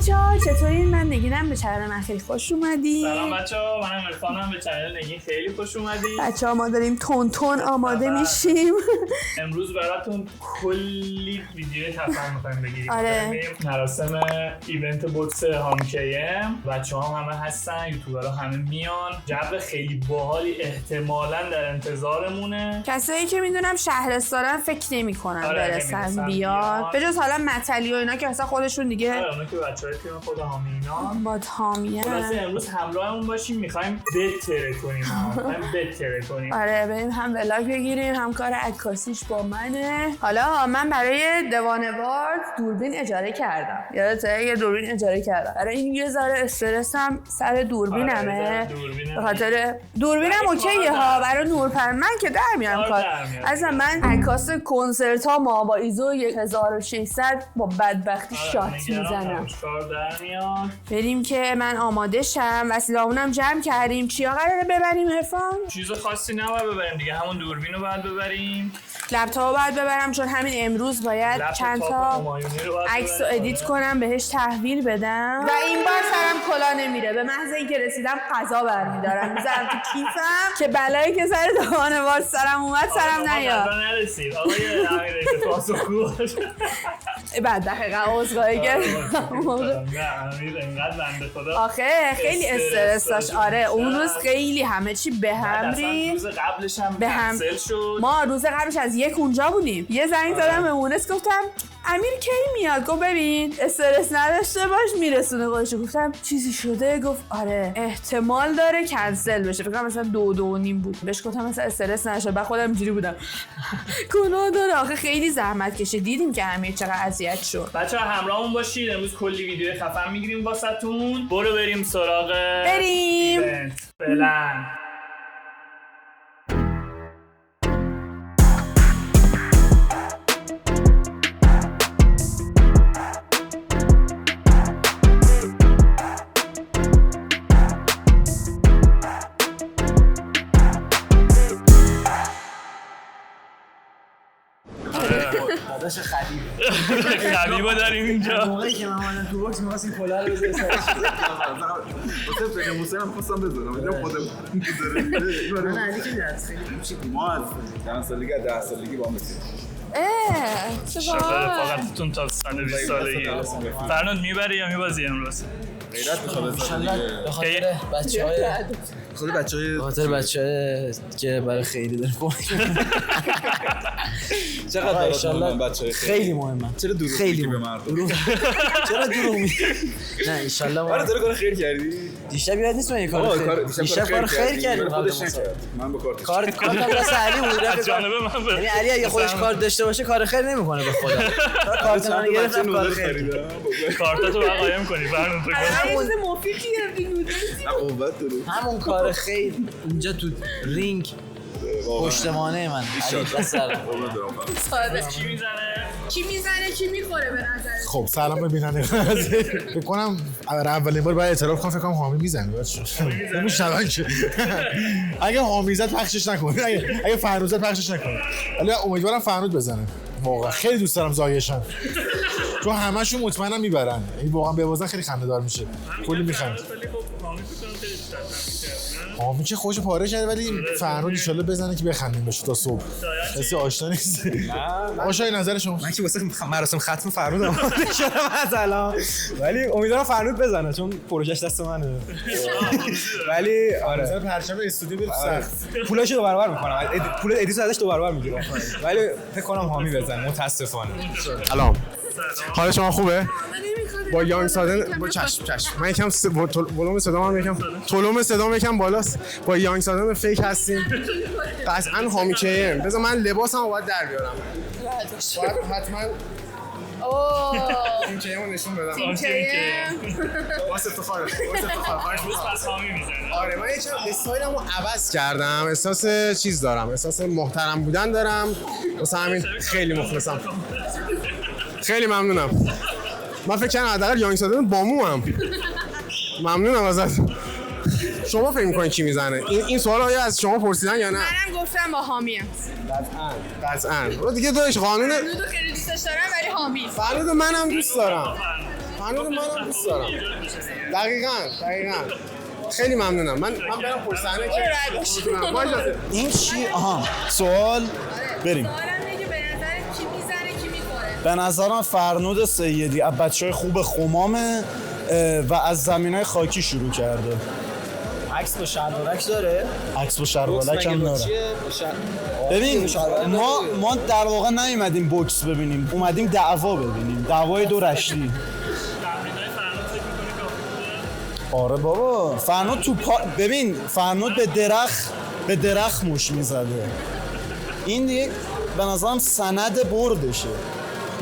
بچه‌ها چطورین؟ من نگینم، به چنل من خیلی خوش اومدین. سلام بچه‌ها، منم عرفانم، به چنل نگین خیلی خوش اومدین. بچه‌ها ما داریم تون آماده میشیم. امروز براتون کلی ویدیو خفن می‌خوایم بگیریم. آره. مراسم ایونت بوکس هامیکیم. بچه‌ها همه هستن، یوتیوبرها همه میان. جو خیلی باحالی احتمالاً در انتظارمونه. کسایی که میدونم شهرستانن فکر نمی‌کنن برسن بیاد. به جز حالا متلی و اینا که اصلا خودشون دیگه اونا که بچه‌های تیم خود حامی اینا با حامیه. خلاصه امروز همراهمون باشیم، می‌خوایم بتره کنیم. آره بریم هم ولاگ بگیریم هم کار عکاسیش با منه. حالا من برای دوانوارد دوربین اجاره کردم. یادته یه دوربین اجاره کردم. برای این یه ذره استرسم سر دوربینمه. به خاطر دوربینم اوکیه ها، برای نورپرمن که در میارم کار. اصلا من عکاس کنسرت ها ما با ایزو 1600 با بدبختی شات میزنم. بریم که من آماده شم. وسیله‌مونم جمع کردیم. چیا قراره ببریم عرفان؟ چیز خاصی نباید ببریم دیگه، همون دوربین رو باید ببریم. لپتاپ باید ببرم چون همین امروز باید چند تا عکس رو ادیت کنم بهش تحویل بدم و این بار سرم کلا نمیره. به محض اینکه رسیدم غذا برمیدارم میذارم تو کیفم که بلایی که سر دوانوارد سرم اومد سرم نیاد. نرسید آقای امیر پاسخگو. بعد دقیقاً عذرخواهی کردم. امیر انقدر بنده خدا آخه خیلی استرس داشت. آره اون روز خیلی همه چی به هم ریخت. روز قبلش هم کنسل شد. ما روز قبلش از یک اونجا بودیم. یه زنگ زدم به مونس گفتم امیر کی میاد؟ گفت ببین استرس نداشته باش میرسونه خودش. گفتم چیزی شده؟ گفت آره احتمال داره کنسل بشه. فکر کنم مثلا 2:30 بود. بهش گفتم مثلا استرس نشه. بعد خودم اینجوری بودم گناه داره. آخه خیلی زحمت کشید. دیدیم که امیر چقدر اذیت شد. بچه‌ها همراهمون باشید. امروز کلی ویدیو خفن میگیریم واسهتون. برو بریم سراغ بریم. فعلا داداش خبیبو داریم اینجا. موقعی که من اومدم تو باکس می‌خواستم کلا رو بذارم سرش. واسه فکر موسیقی خواستم بذارم. اینجا خودم داره. من علی که درس خیلی کوچیک ما از 10 سالگی با هم رسیدیم. چه باحال. رفاقتتون تا سن 20 سالگی. فرنود میبری یا میبازی امروز؟ غیرت می‌خواد بزنه. به خاطر بچه‌های خاطر بچه‌های که برای خیلی داره کمک چقدر ان بچه‌های خیلی مهمه. چرا دروغ میگی به مردم؟ چرا دروغ میگی؟ نه ان شاء الله آره داره کار خیر کردی. دیشب یاد نیست من این کارو دیشب کار خیر کردم. خودش نکرد. من با کارت کارم دست علی بود. جانب من یعنی علی اگه خودش کار داشته باشه کار خیر نمیکنه به خدا. کارت من گرفتم کار خیر. کارتاتو قایم کنی فرنود. همون موفیقی قوت داره. همون کار خیر اونجا تو رینگ پشتوانه من علی بسر کی میزنه کی میخوره به نظر. خب سلام ببیننده فکر کنم اولین بار باید اعتراف کنم فکر کنم حامی میزنه نمیشنون که اگه حامی زد پخشش نکنه اگه فرنود زد پخشش نکنه ولی امیدوارم فرنود بزنه. واقعا خیلی دوست دارم زایشم چون همه‌شون مطمئنم میبرن. این واقعا ببازن خیلی خنده‌دار میشه. کلی میخند. حامی که خوش پاره کرده ولی فرنود ان شاءالله بزنه که بخندیم بشه تا صبح. کسی آشنا نیست. آشای نظر شما؟ من که واسه مراسم ختم فرنود آماده شدم از الان ولی امیدوارم فرنود بزنه چون پروژهش دست منه. ولی آره مثلا پرچم استودیو بریم سخت پولاشو دو برابر میکنم. پول ادیتو ازش دو برابر میگیرم ولی فکر کنم حامی بزنه متاسفانه. سلام. حال شما خوبه؟ با یانگ سادن با چشم من یکم ولوم صدام یکم بالاست. با یانگ سادن فیک هستیم. قطعاً حامی کیم. بذار من لباسمو باید در بیارم. باید حتما این کیمو نشون بدم. واسه افتخار. پس حامی میزنه. آره من یکم استایلمو عوض کردم. احساس چیز دارم. احساس محترم بودن دارم. واسه همین خیلی مخلصم. خیلی ممنونم. من فکر کنم حداقل یانگ سادن باموام. ممنونم ازت. شما فکر می‌کنید کی میزنه؟ این سوال آیا از شما پرسیدن یا نه؟ منم گفتم با حامی ام. قطعاً. دیگه داداش قانون فرنودو خیلی دوستش دارم ولی حامی. فرنود منم دوست دارم. فرنود منم دوست دارم. دقیقاً. خیلی ممنونم. من برم پشت صحنه که این چی؟ آها سوال بریم. سوالم اینه که به نظرت کی میزنه کی میخوره؟ به نظرم فرنود سیدی از بچهای خوب خمامه و از زمینای خاکی شروع کرده. عکس با شلوارک داره؟ عکس با شلوارک هم داره. چیه؟ ببین ما در واقع نیومدیم بوکس ببینیم، اومدیم دعوا ببینیم، دعوای دو رشتی. تمرینای فرنود فکر می‌کنی کافی بوده؟ آره بابا فرنود تو ببین فرنود به درخت مش میزده. این دیگه به نظرم سند بردشه.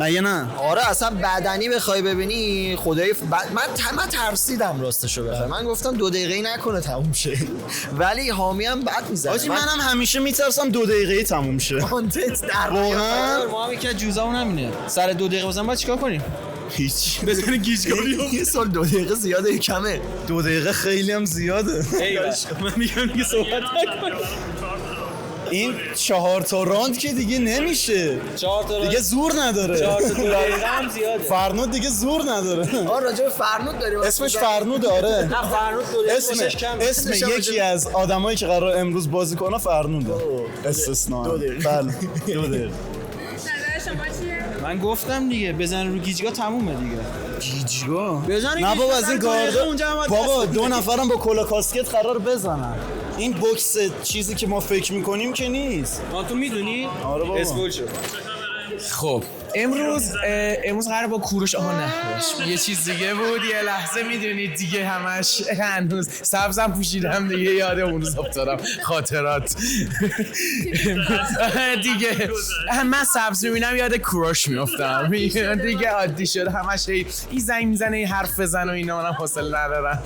مگه نه؟ آره اصلا بدنی بخوای ببینی خدای من ترسیدم راستشو بخوای. من گفتم 2 دقیقه‌ای نکنه تموم شه. ولی حامی هم بد میزنه. آجی منم همیشه میترسم 2 دقیقه‌ای تموم شه. کانتنت در واقعا ما هم یکی از جوزامون همینه. سر 2 دقیقه بزنم باید چیکار کنیم؟ هیچ. بزنی گیجگاری. یه سال 2 دقیقه زیاده یا کمه؟ 2 دقیقه خیلی هم زیاده. من میگم دیگه صحبت نکن. این 4 تا راند که دیگه نمیشه. 4 تا دیگه زور نداره. 4 تا دقیقه هم زیاده. فرنود دیگه زور نداره. راجع به فرنود داریم. اسمش فرنود آره. نه فرنود 2 دقیقه کم. اسم یکی از آدمایی که قرار امروز بازی کنه فرنوده. استثنا. 2 دقیقه. بله 2 دقیقه. نظر شما چیه؟ من گفتم دیگه بزن رو گیجگاه تمومه دیگه. گیجگاه بزن نه بابا از این گارده اونجا بابا 2 نفرم با کلا کاسکت قرار بزنن. این بوکس چیزی که ما فکر میکنیم که نیست. تو میدونی؟ آره بابا. اسپول شد. خب امروز قرار با کوروش نه یه چیز دیگه بود. یه لحظه میدونید دیگه همش هنوز سبزم پوشیدم دیگه یاد اون روز افتادم خاطرات دیگه من سبز میبینم یاد کوروش میافتم دیگه عادی شد همش این زنگ میزنه این حرف بزن و اینا منم حوصله ندارم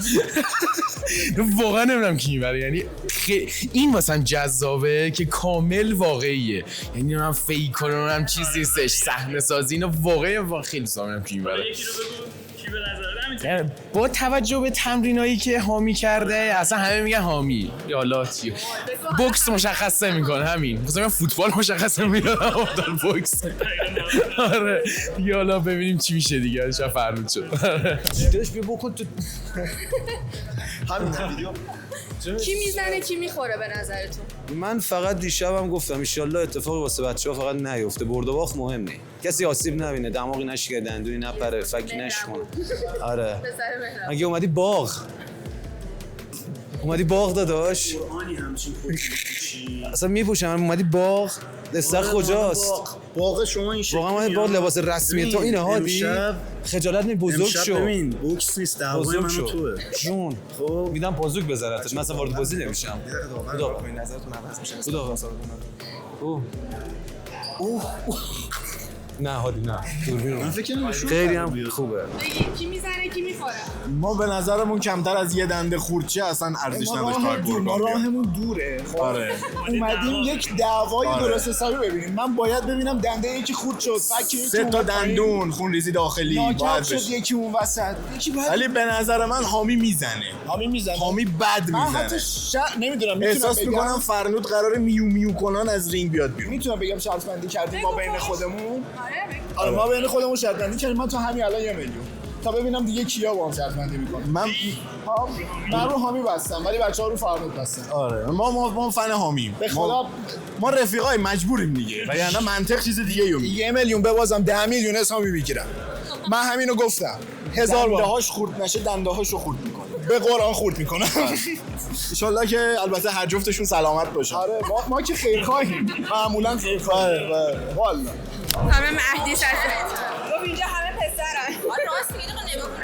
واقعا نمیدونم کی میبره. یعنی این واسم جذابه که کامل واقعیه. یعنی من فیک کنم چیزی نیستش صحنه سازی اینو واقعا خیلی سامم کی میبره. یکی رو بگو کی به نظر همین با توجه به تمرینایی که حامی کرده اصلا همه میگن حامی یا لاتی بوکس مشخص نمیکنه. همین مثلا فوتبال مشخص نمیکنه افتاد بوکس. آره دیگه حالا ببینیم چی میشه دیگه. شاید فرمود شد. داش بیا بکن تو همین ویدیو. کی میزنه کی میخوره به نظرتون؟ من فقط دیشبم گفتم ان شاءالله اتفاقی واسه بچه‌ها فقط نیفته. برد و باخت مهم نیست. کسی آسیب نبینه، دماغی نشکنه، دندونی نپره، فکی نشکنه. آره. اگه اومدی باغ داداش. اصلا میپوشم اومدی باغ دستر کجاست؟ باغ شما این شکلی. واقعا با لباس رسمی تو اینه هادی. خجالت می بزرگ شو. ببین بوکس نیست دعوای من و توه. جون خب میدم بازوک بزنتش. من اصلا وارد بازی نمیشم. خدا نظرتون عوض میشه. خدا نه هادی نه دوربین من فکر کنم خیلی هم خوبه. بگی کی میزنه کی میخوره؟ ما به نظرمون کمتر از یه دنده خورچه اصلا ارزش نداشت تا ما راهمون دوره. خب آره. اومدیم یک دعوای درست حسابی ببینیم. من باید ببینم دنده یکی خورد شد، فک یکی 3 تا دندون، خون ریزی داخلی ناکت باید شد، بشه. یکی اون وسط یکی باید. ولی به نظر من حامی میزنه. حامی بد من حتی میزنه. نمیدونم احساس میکنم فرنود قرار میو میو کنان از رینگ بیاد بیرون. میتونم بگم شرط بندی کردیم ما بین خودمون. آره ما بین خودمون شرط بندی کردیم. من تو همین الان 1 میلیون تا ببینم دیگه کیا با هم شرط بندی میکنن. من رو حامی بستم ولی بچه‌ها رو فرنود بستن. آره ما فن حامیم. به خدا ما رفیقای مجبوریم دیگه. وگرنه منطق چیز دیگه ایو میگه. 1 میلیون ببازم 10 میلیون حسابی میگیرم. من همینو گفتم. 1000 بار دنده‌هاش خورد نشه دنده‌هاشو خورد میکنه. به قرآن خورد میکنم. ان که البته هر جفتشون سلامت باشن. آره ما که خیرخواهیم. معمولا خیرخواهیم. والله همه مهدی هستن. گفت اینجا همه پسرن. راست میگه نگاه کن.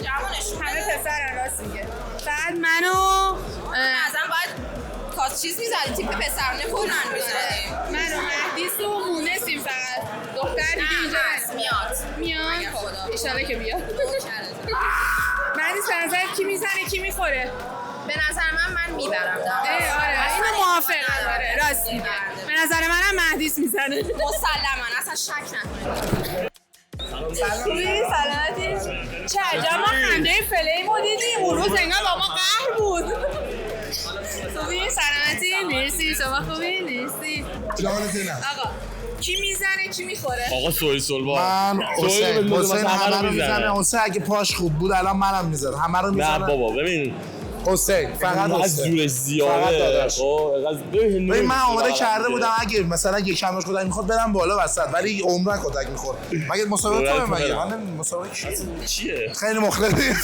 جوانشون همه پسرن راست میگه. بعد منو ازم باید کاس چیز می‌زدیم تیپ پسرانه کلن می‌زدیم. من و مهدیس و مونسیم فقط. دختر دیگه اینجا هست میاد. خب اشاره که بیاد. مهدیس به نظر کی میزنه کی میخوره؟ به نظر من میبرم. آره اینو موافقم. آره راست میگه. به نظر منم مهدیس میزنه. مسلما اصلا شک نکنید. خوبی؟ سلامتی؟ چه عجب ما خنده فلیمو دیدیم اون روز انگار با ما قهر بود. خوبی؟ سلامتی؟ مرسی. شما خوبی؟ مرسی. جانت نه. آقا کی میزنه چی میخوره؟ آقا سویل با من حسین همه رو میزنه. حسین اگه پاش خوب بود الان منم میزنه، همه رو میزنه. نه بابا ببین حسین فقط از حسین جورش زیاده. خب ببین من آماده کرده بودم اگه مثلا یکم کدک میخواد برم بالا وسط، ولی عمرن کدک میخورد. مگه مسابقه تو مگه من مسابقه چیه؟ خیلی مخلصی.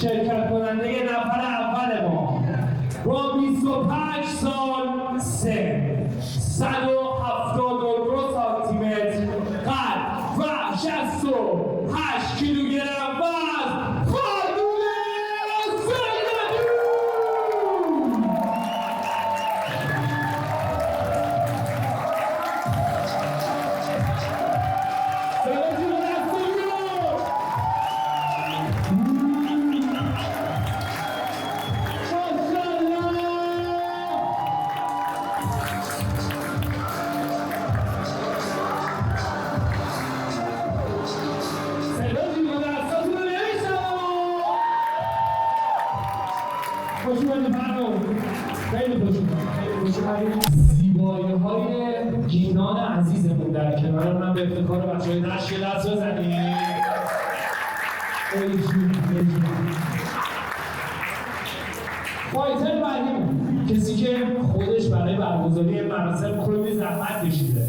شرکت کننده نفر اول ما با 25 سال سن 172 سانتی متر قد و 68 کیلوگرم وزن خانوم سیدادو. زیبایی‌های گینان عزیزمون در کنار من به افتخار بچه‌های نشر دست بزنیم. فایتر بعدیمون کسی که خودش برای برگزاری مراسم کلی زحمت کشیده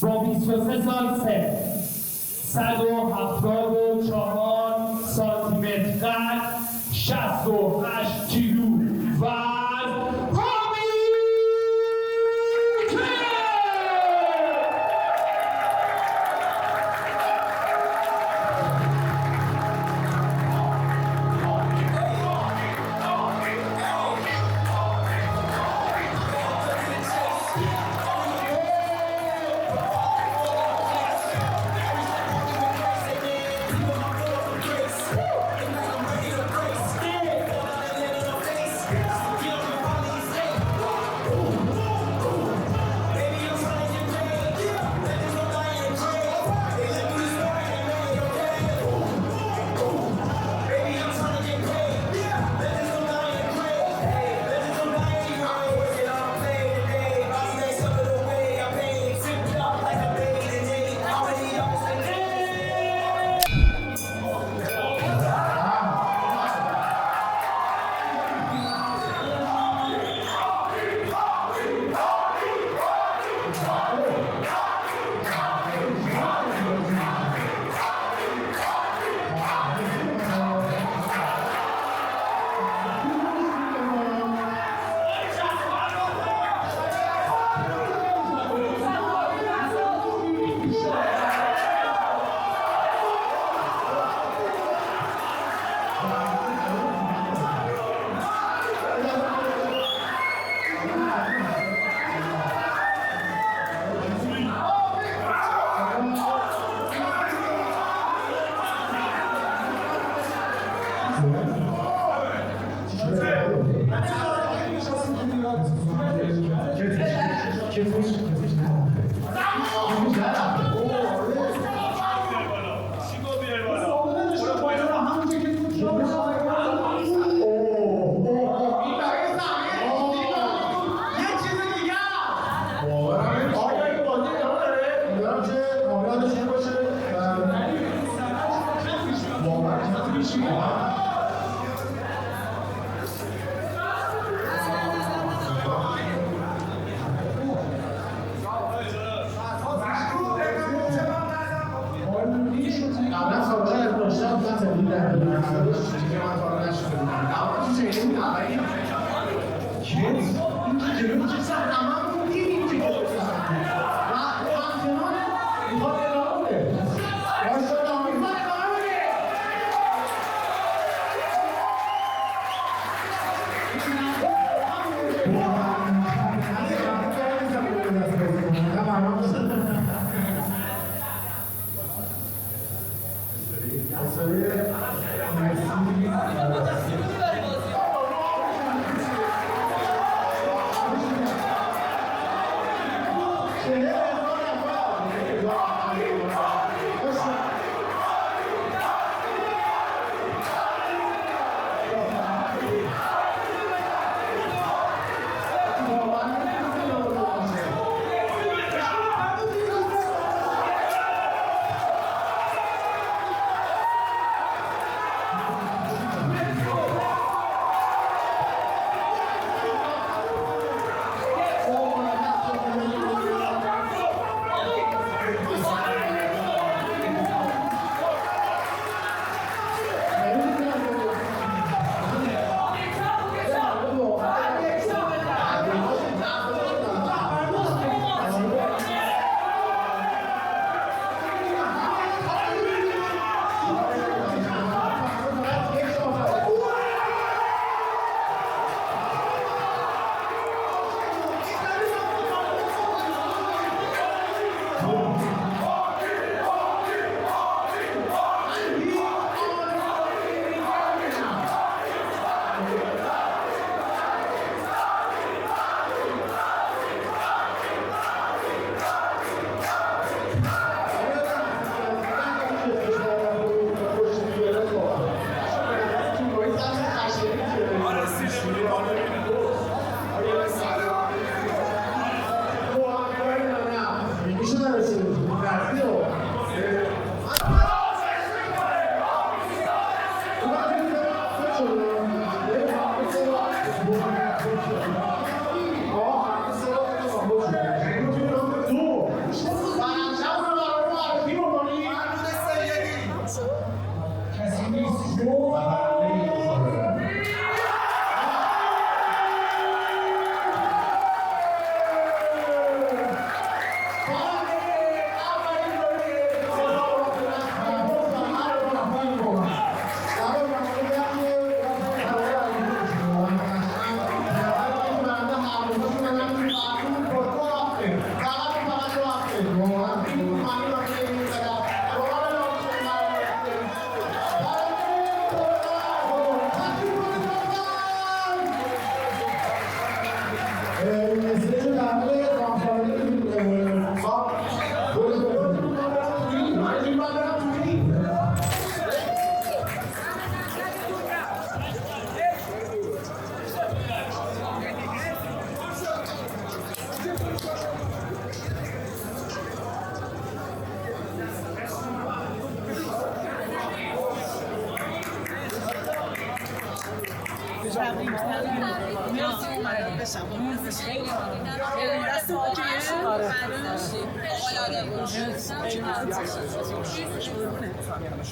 با 23 سال سن 174 سانتی متر قد 68 کیلو وزن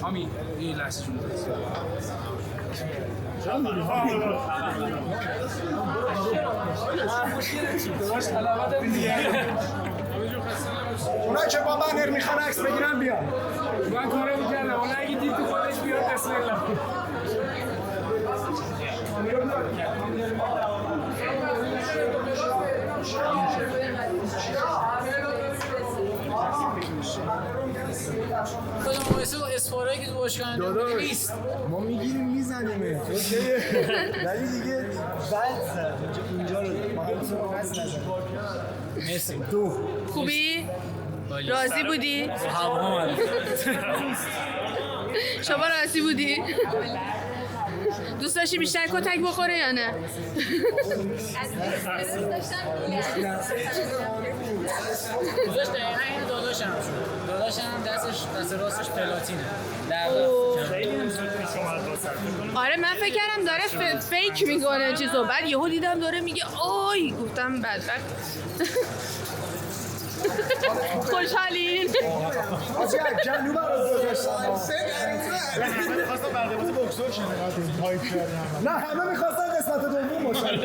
همین یه لحظه جون اونا که با بنر میخوان عکس بگیرن بیان من کارو میکردم حالا اگه دید تو خودش بیاد بسم الله خودم مثل اسپارایی که تو باشگاه نیست ما میگیریم میزنیم ولی دیگه بد زد اینجا رو مرسی خوبی؟ راضی بودی؟ شما راضی بودی؟ دوست داشتی بیشتر کتک بخوره یا نه؟ دوستاش دقیقا این داداشم دست راستش پلاتینه آره من فکر کردم داره فیک میکنه چیزو بعد یهو دیدم داره میگه آی گفتم بدبخت خوشحالین آجی جنوب رو گذاشتم میخواستم برده بازی بوکسور شنه نه همه میخواستن قسمت دوم باشن